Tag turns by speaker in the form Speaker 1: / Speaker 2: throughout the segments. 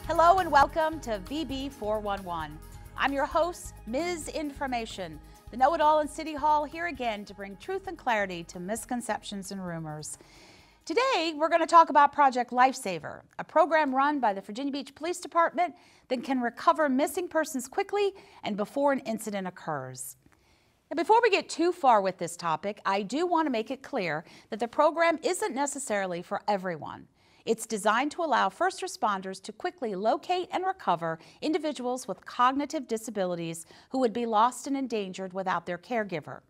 Speaker 1: Hello and welcome to VB411. I'm your host, Miz Information, the know-it-all in City Hall, here again to bring truth and clarity to misconceptions and rumors. Today, we're going to talk about Project Lifesaver, a program run by the Virginia Beach Police Department that can recover missing persons quickly and before an incident occurs. Now, before we get too far with this topic, I do want to make it clear that the program isn't necessarily for everyone. It's designed to allow first responders to quickly locate and recover individuals with cognitive disabilities who would be lost and endangered without their caregiver.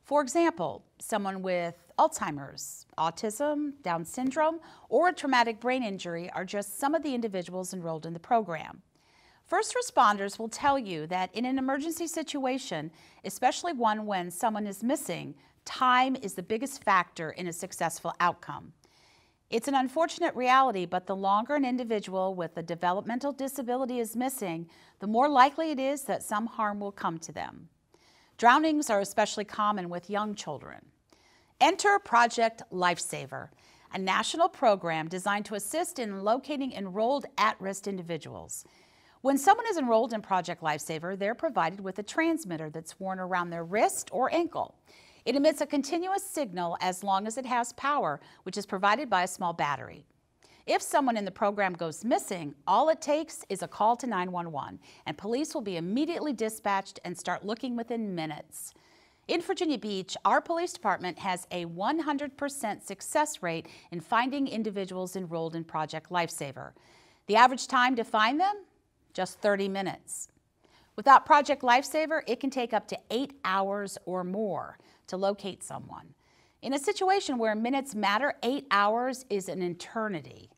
Speaker 1: For example, someone with Alzheimer's, autism, Down syndrome, or a traumatic brain injury are just some of the individuals enrolled in the program. First responders will tell you that in an emergency situation, especially one when someone is missing, time is the biggest factor in a successful outcome. It's an unfortunate reality, but the longer an individual with a developmental disability is missing, the more likely it is that some harm will come to them. Drownings are especially common with young children. Enter Project Lifesaver, a national program designed to assist in locating enrolled at-risk individuals. When someone is enrolled in Project Lifesaver, they're provided with a transmitter that's worn around their wrist or ankle. It emits a continuous signal as long as it has power, which is provided by a small battery. If someone in the program goes missing, all it takes is a call to 911, and police will be immediately dispatched and start looking within minutes. In Virginia Beach, our police department has a 100% success rate in finding individuals enrolled in Project Lifesaver. The average time to find them? Just 30 minutes. Without Project Lifesaver, it can take up to 8 hours or more to locate someone. In a situation where minutes matter, 8 hours is an eternity.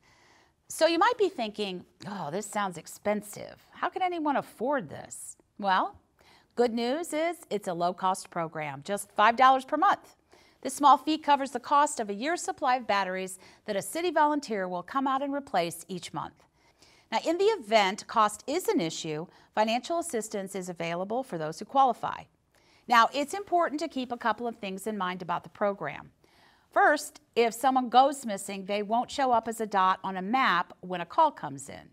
Speaker 1: So you might be thinking, oh, this sounds expensive. How can anyone afford this? Well, good news is it's a low-cost program, just $5 per month. This small fee covers the cost of a year's supply of batteries that a city volunteer will come out and replace each month. Now, in the event cost is an issue, financial assistance is available for those who qualify. Now, it's important to keep a couple of things in mind about the program. First, if someone goes missing, they won't show up as a dot on a map when a call comes in.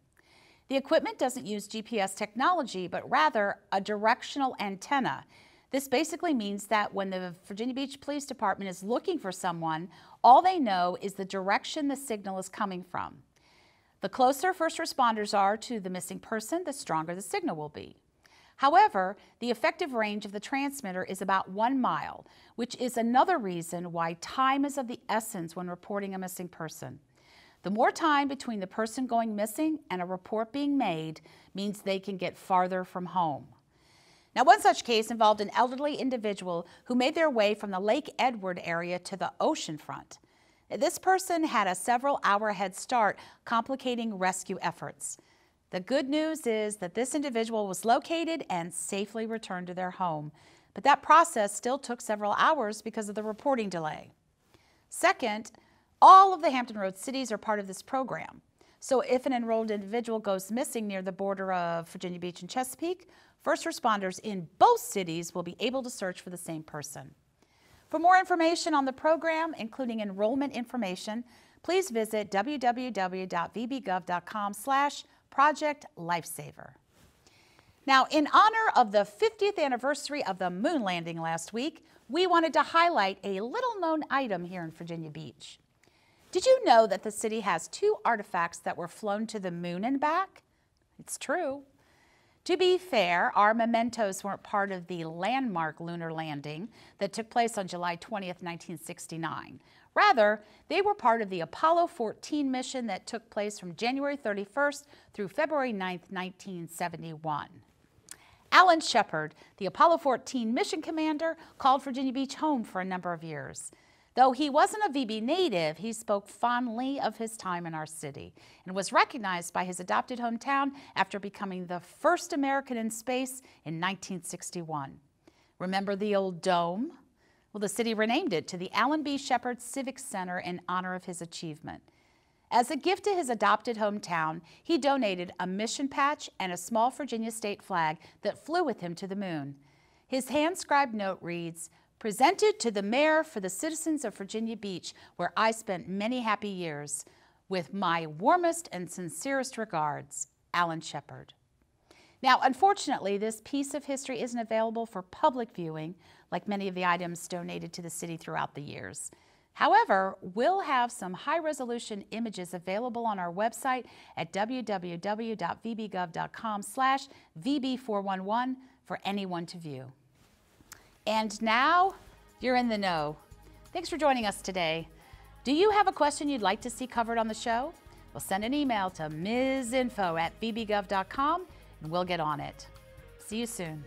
Speaker 1: The equipment doesn't use GPS technology, but rather a directional antenna. This basically means that when the Virginia Beach Police Department is looking for someone, all they know is the direction the signal is coming from. The closer first responders are to the missing person, the stronger the signal will be. However, the effective range of the transmitter is about 1 mile, which is another reason why time is of the essence when reporting a missing person. The more time between the person going missing and a report being made means they can get farther from home. Now, one such case involved an elderly individual who made their way from the Lake Edward area to the ocean front. This person had a several-hour head start, complicating rescue efforts. The good news is that this individual was located and safely returned to their home, but that process still took several hours because of the reporting delay. Second, all of the Hampton Roads cities are part of this program. So if an enrolled individual goes missing near the border of Virginia Beach and Chesapeake, first responders in both cities will be able to search for the same person. For more information on the program, including enrollment information, please visit www.vbgov.com/Project Lifesaver. Now, in honor of the 50th anniversary of the moon landing last week, we wanted to highlight a little-known item here in Virginia Beach. Did you know that the city has 2 artifacts that were flown to the moon and back? It's true. To be fair, our mementos weren't part of the landmark lunar landing that took place on July 20th, 1969. Rather, they were part of the Apollo 14 mission that took place from January 31st through February 9th, 1971. Alan Shepard, the Apollo 14 mission commander, called Virginia Beach home for a number of years. Though he wasn't a VB native, he spoke fondly of his time in our city and was recognized by his adopted hometown after becoming the first American in space in 1961. Remember the old dome? Well, the city renamed it to the Alan B. Shepard Civic Center in honor of his achievement. As a gift to his adopted hometown, he donated a mission patch and a small Virginia state flag that flew with him to the moon. His hand-scribed note reads, "Presented to the mayor for the citizens of Virginia Beach, where I spent many happy years. With my warmest and sincerest regards, Alan Shepard. Now, unfortunately, this piece of history isn't available for public viewing like many of the items donated to the city throughout the years. However, we'll have some high-resolution images available on our website at www.vbgov.com/VB411 for anyone to view. And now, you're in the know. Thanks for joining us today. Do you have a question you'd like to see covered on the show? Well, send an email to Miz Info@vbgov.com and we'll get on it. See you soon.